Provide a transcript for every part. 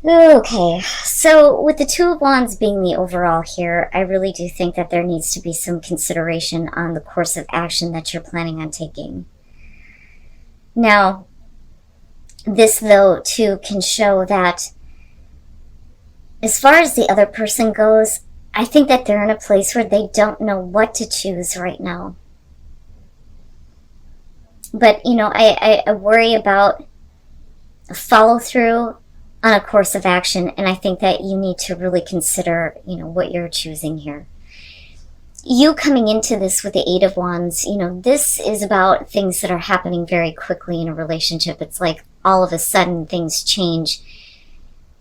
Okay, so with the Two of Wands being the overall here, I really do think that there needs to be some consideration on the course of action that you're planning on taking. Now, this though too can show that as far as the other person goes, I think that they're in a place where they don't know what to choose right now. But, you know, I worry about follow through on a course of action, and I think that you need to really consider, you know, what you're choosing here. You coming into this with the Eight of Wands, you know, this is about things that are happening very quickly in a relationship. It's like all of a sudden things change.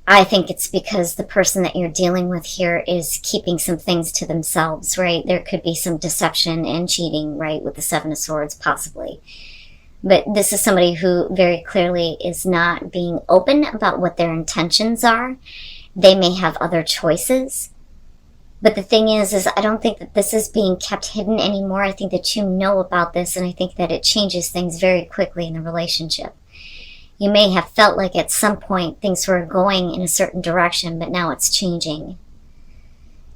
I think it's because the person that you're dealing with here is keeping some things to themselves, right? There could be some deception and cheating, right, with the Seven of Swords, possibly. But this is somebody who very clearly is not being open about what their intentions are. They may have other choices. But the thing is I don't think that this is being kept hidden anymore. I think that you know about this, and I think that it changes things very quickly in the relationship. You may have felt like at some point things were going in a certain direction, but now it's changing.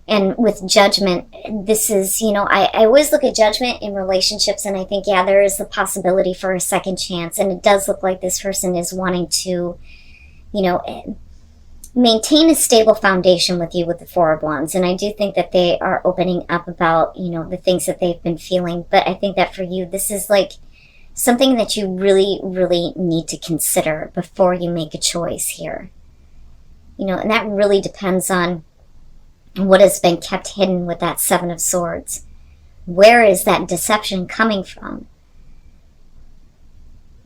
And with Judgment, this is, you know, I always look at Judgment in relationships, and I think, yeah, there is the possibility for a second chance. And it does look like this person is wanting to, you know, maintain a stable foundation with you with the Four of Wands. And I do think that they are opening up about, you know, the things that they've been feeling. But I think that for you, this is like something that you really, really need to consider before you make a choice here. You know, and that really depends on what has been kept hidden with that Seven of Swords. Where is that deception coming from?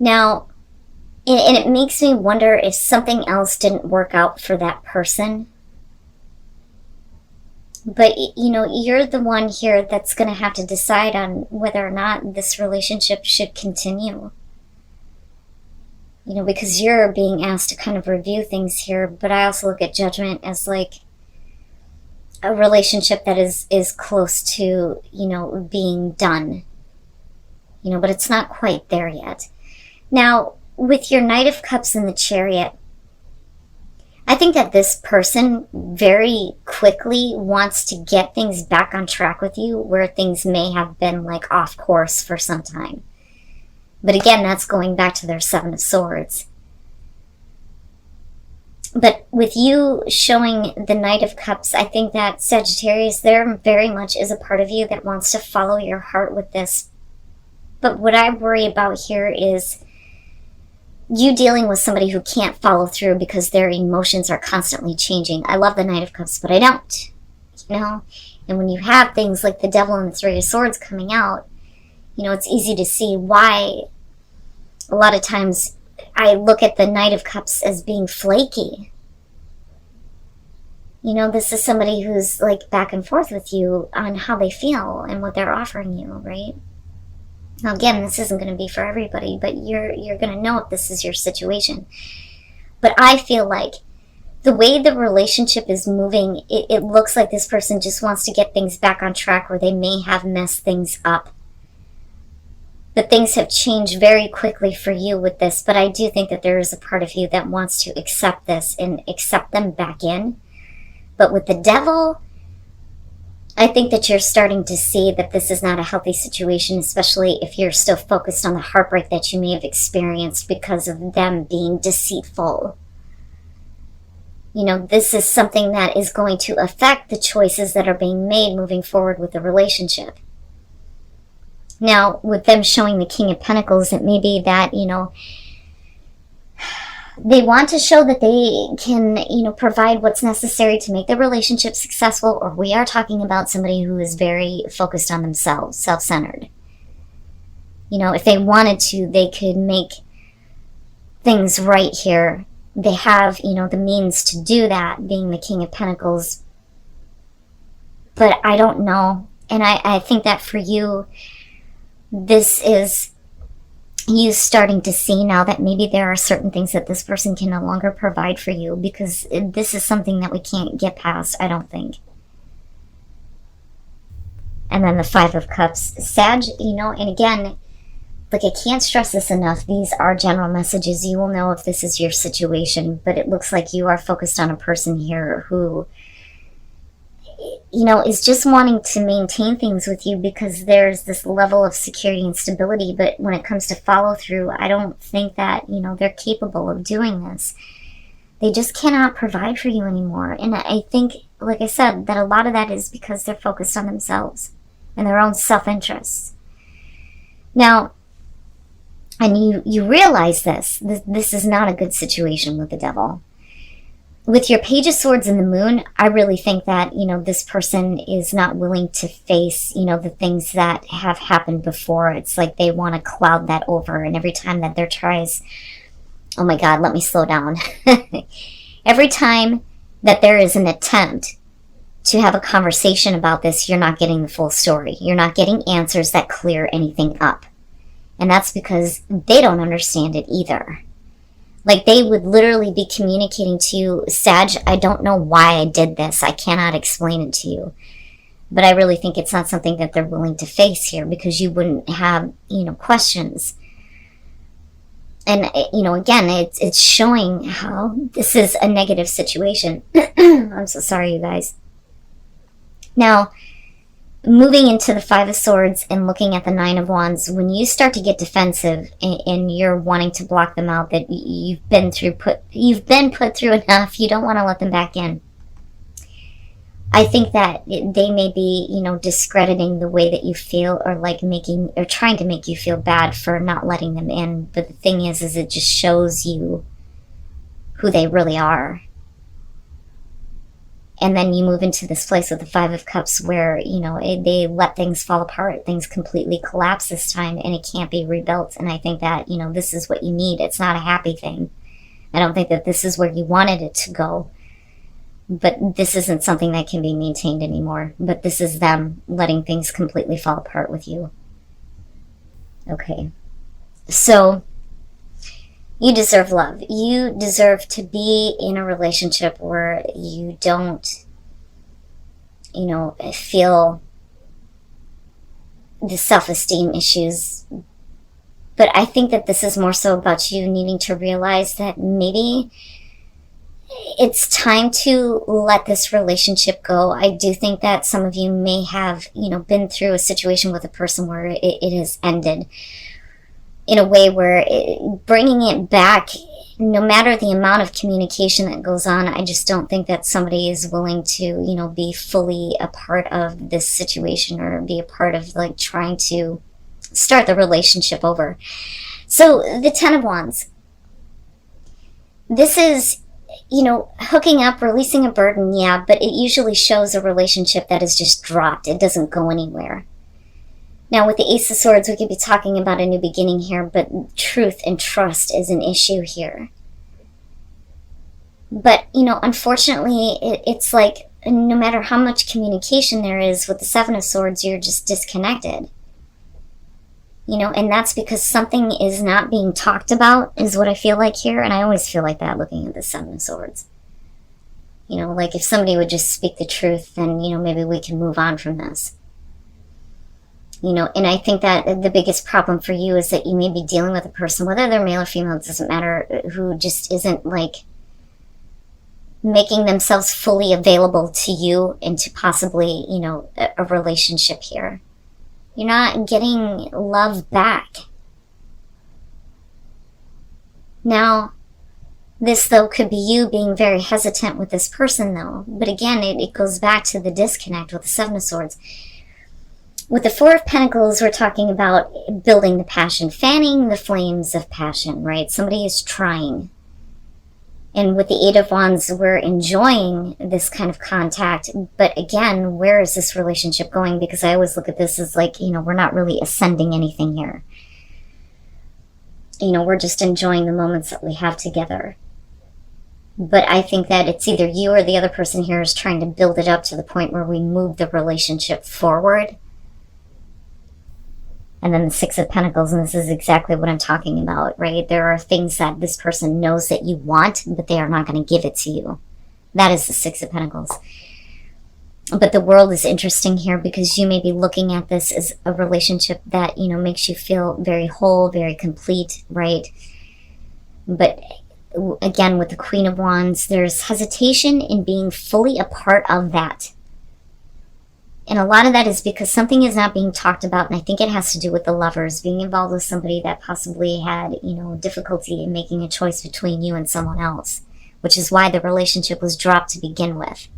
Now, and it makes me wonder if something else didn't work out for that person. But, you know, you're the one here that's going to have to decide on whether or not this relationship should continue. You know, because you're being asked to kind of review things here, but I also look at Judgment as like a relationship that is close to, you know, being done. You know, but it's not quite there yet. Now, with your Knight of Cups and the Chariot, I think that this person very quickly wants to get things back on track with you where things may have been like off course for some time. But again, that's going back to their Seven of Swords. But with you showing the Knight of Cups, I think that Sagittarius, there very much is a part of you that wants to follow your heart with this. But what I worry about here is you dealing with somebody who can't follow through because their emotions are constantly changing. I love the Knight of Cups, but I don't. You know? And when you have things like the Devil and the Three of Swords coming out, you know, it's easy to see why a lot of times I look at the Knight of Cups as being flaky. You know, this is somebody who's like back and forth with you on how they feel and what they're offering you, right? Now again, this isn't going to be for everybody, but you're going to know if this is your situation. But I feel like the way the relationship is moving, it looks like this person just wants to get things back on track where they may have messed things up. But things have changed very quickly for you with this, but I do think that there is a part of you that wants to accept this and accept them back in. But with the Devil, I think that you're starting to see that this is not a healthy situation, especially if you're still focused on the heartbreak that you may have experienced because of them being deceitful. You know, this is something that is going to affect the choices that are being made moving forward with the relationship. Now, with them showing the King of Pentacles, it may be that, you know, they want to show that they can, you know, provide what's necessary to make the relationship successful, or we are talking about somebody who is very focused on themselves, self-centered. You know, if they wanted to, they could make things right here. They have, you know, the means to do that, being the King of Pentacles. But I don't know. And I think that for you, this is you starting to see now that maybe there are certain things that this person can no longer provide for you, because this is something that we can't get past, I don't think. And then the Five of Cups. Sag, you know, and again, Like, I can't stress this enough. These are general messages. You will know if this is your situation, but it looks like you are focused on a person here who, you know, is just wanting to maintain things with you because there's this level of security and stability. But when it comes to follow through, I don't think that, you know, they're capable of doing this. They just cannot provide for you anymore. And I think, like I said, that a lot of that is because they're focused on themselves and their own self-interests. Now, and you realize this is not a good situation with the devil. With your Page of Swords and the Moon, I really think that, you know, this person is not willing to face, you know, the things that have happened before. It's like they want to cloud that over. And every time that there tries, oh my God, let me slow down. Every time that there is an attempt to have a conversation about this, you're not getting the full story. You're not getting answers that clear anything up. And that's because they don't understand it either. Like, they would literally be communicating to you, Sag, I don't know why I did this. I cannot explain it to you. But I really think it's not something that they're willing to face here because you wouldn't have, you know, questions. And, you know, again, it's showing how this is a negative situation. I'm so sorry, you guys. Now, moving into the Five of Swords and looking at the Nine of Wands, when you start to get defensive and you're wanting to block them out, that you've been put through enough, you don't want to let them back in. I think that they may be, you know, discrediting the way that you feel, or like trying to make you feel bad for not letting them in. But the thing is it just shows you who they really are. And then you move into this place with the Five of Cups where, you know, they let things fall apart. Things completely collapse this time and it can't be rebuilt. And I think that, you know, this is what you need. It's not a happy thing. I don't think that this is where you wanted it to go. But this isn't something that can be maintained anymore. But this is them letting things completely fall apart with you. Okay. So, you deserve love. You deserve to be in a relationship where you don't, you know, feel the self-esteem issues. But I think that this is more so about you needing to realize that maybe it's time to let this relationship go. I do think that some of you may have, you know, been through a situation with a person where it has ended in a way where bringing it back, no matter the amount of communication that goes on, I just don't think that somebody is willing to, you know, be fully a part of this situation or be a part of, like, trying to start the relationship over. So the Ten of Wands. This is, you know, hooking up, releasing a burden, yeah, but it usually shows a relationship that is just dropped. It doesn't go anywhere. Now, with the Ace of Swords, we could be talking about a new beginning here, but truth and trust is an issue here. But, you know, unfortunately, it's like no matter how much communication there is with the Seven of Swords, you're just disconnected. You know, and that's because something is not being talked about, is what I feel like here. And I always feel like that looking at the Seven of Swords. You know, like if somebody would just speak the truth, then, you know, maybe we can move on from this. You know, and I think that the biggest problem for you is that you may be dealing with a person, whether they're male or female, it doesn't matter, who just isn't, like, making themselves fully available to you and to possibly, you know, a relationship here. You're not getting love back. Now, this, though, could be you being very hesitant with this person, though. But again, it goes back to the disconnect with the Seven of Swords. With the Four of Pentacles, we're talking about building the passion, fanning the flames of passion, right? Somebody is trying. And with the Eight of Wands, we're enjoying this kind of contact. But again, where is this relationship going? Because I always look at this as like, you know, we're not really ascending anything here. You know, we're just enjoying the moments that we have together. But I think that it's either you or the other person here is trying to build it up to the point where we move the relationship forward. And then the Six of Pentacles, and this is exactly what I'm talking about, right? There are things that this person knows that you want, but they are not going to give it to you. That is the Six of Pentacles. But the world is interesting here because you may be looking at this as a relationship that, you know, makes you feel very whole, very complete, right? But again, with the Queen of Wands, there's hesitation in being fully a part of that. And a lot of that is because something is not being talked about, and I think it has to do with the Lovers, being involved with somebody that possibly had, you know, difficulty in making a choice between you and someone else, which is why the relationship was dropped to begin with.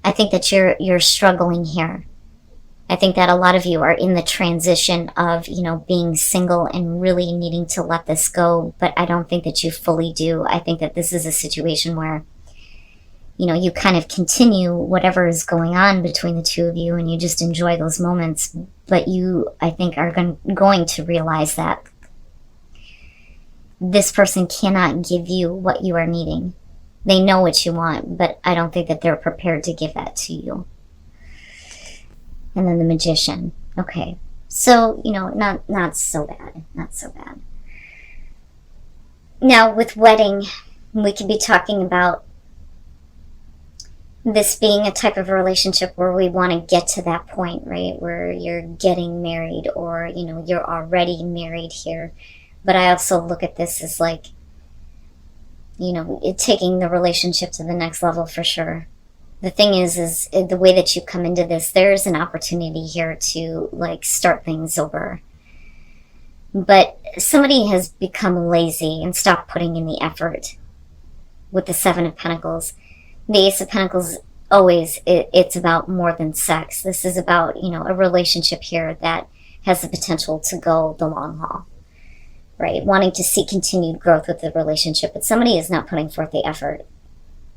I think that you're struggling here. I think that a lot of you are in the transition of, you know, being single and really needing to let this go, but I don't think that you fully do. I think that this is a situation where, you know, you kind of continue whatever is going on between the two of you and you just enjoy those moments, but you, I think, are going to realize that this person cannot give you what you are needing. They know what you want, but I don't think that they're prepared to give that to you. And then the Magician. Okay. So, you know, not so bad. Not so bad. Now, with wedding, we could be talking about this being a type of relationship where we want to get to that point, right? Where you're getting married or, you know, you're already married here. But I also look at this as like, you know, taking the relationship to the next level for sure. The thing is the way that you come into this, there's an opportunity here to like start things over. But somebody has become lazy and stopped putting in the effort with the Seven of Pentacles. The Ace of Pentacles, always, it's about more than sex. This is about, you know, a relationship here that has the potential to go the long haul. Right, wanting to see continued growth with the relationship, but somebody is not putting forth the effort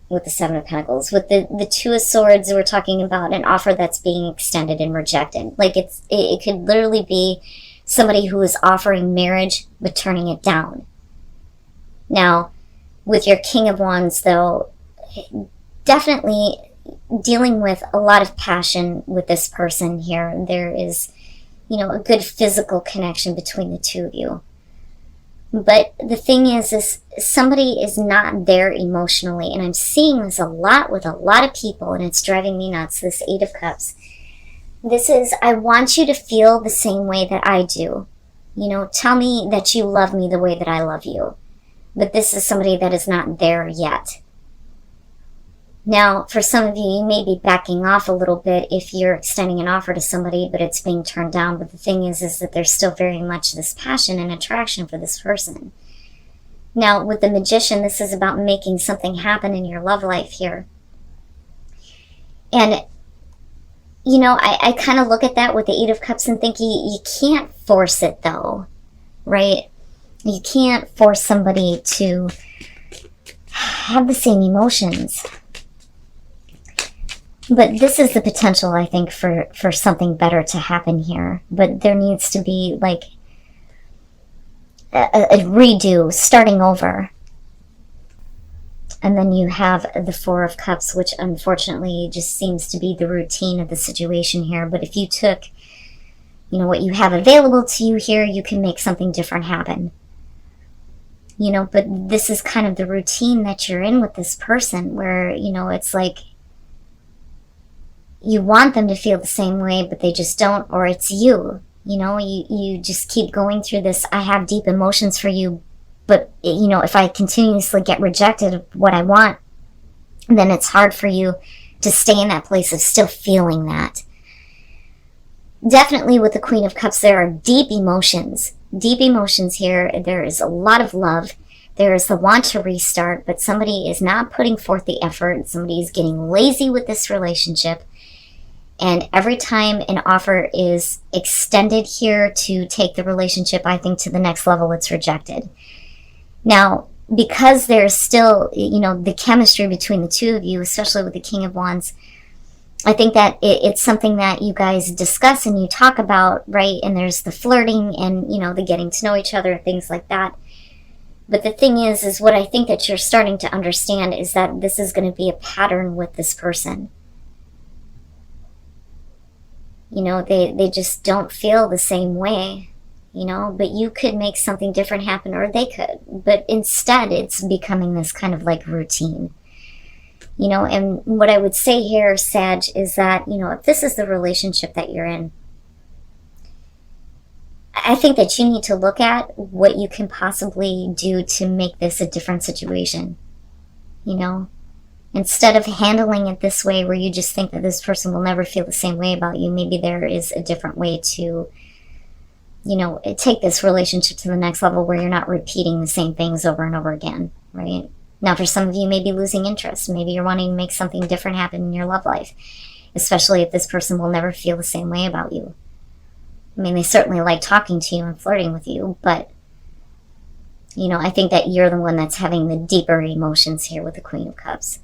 with the Seven of Pentacles. With the Two of Swords, we're talking about an offer that's being extended and rejected. Like it could literally be somebody who is offering marriage but turning it down. Now, with your King of Wands, though, definitely dealing with a lot of passion with this person here. There is, you know, a good physical connection between the two of you. But the thing is somebody is not there emotionally. And I'm seeing this a lot with a lot of people, and it's driving me nuts, this Eight of Cups. This is, I want you to feel the same way that I do. You know, tell me that you love me the way that I love you. But this is somebody that is not there yet. Now, for some of you, you may be backing off a little bit if you're extending an offer to somebody, but it's being turned down. But the thing is that there's still very much this passion and attraction for this person. Now, with the Magician, this is about making something happen in your love life here. And, you know, I kind of look at that with the Eight of Cups and think you can't force it, though, right? You can't force somebody to have the same emotions. But this is the potential, I think, for something better to happen here. But there needs to be, like, a redo, starting over. And then you have the Four of Cups, which unfortunately just seems to be the routine of the situation here. But if you took, you know, what you have available to you here, you can make something different happen. You know, but this is kind of the routine that you're in with this person where, you know, it's like, you want them to feel the same way, but they just don't, or it's you. You know, you just keep going through this, I have deep emotions for you, but, you know, if I continuously get rejected of what I want, then it's hard for you to stay in that place of still feeling that. Definitely with the Queen of Cups, there are deep emotions here. There is a lot of love. There is the want to restart, but somebody is not putting forth the effort. Somebody is getting lazy with this relationship. And every time an offer is extended here to take the relationship, I think, to the next level, it's rejected. Now, because there's still, you know, the chemistry between the two of you, especially with the King of Wands, I think that it's something that you guys discuss and you talk about, right? And there's the flirting and, you know, the getting to know each other, things like that. But the thing is what I think that you're starting to understand is that this is going to be a pattern with this person. You know, they just don't feel the same way, you know, but you could make something different happen, or they could. But instead, it's becoming this kind of like routine. You know, and what I would say here, Sag, is that, you know, if this is the relationship that you're in, I think that you need to look at what you can possibly do to make this a different situation. You know, instead of handling it this way where you just think that this person will never feel the same way about you, maybe there is a different way to, you know, take this relationship to the next level where you're not repeating the same things over and over again, right? Now, for some of you, maybe losing interest. Maybe you're wanting to make something different happen in your love life, especially if this person will never feel the same way about you. I mean, they certainly like talking to you and flirting with you, but, you know, I think that you're the one that's having the deeper emotions here with the Queen of Cups.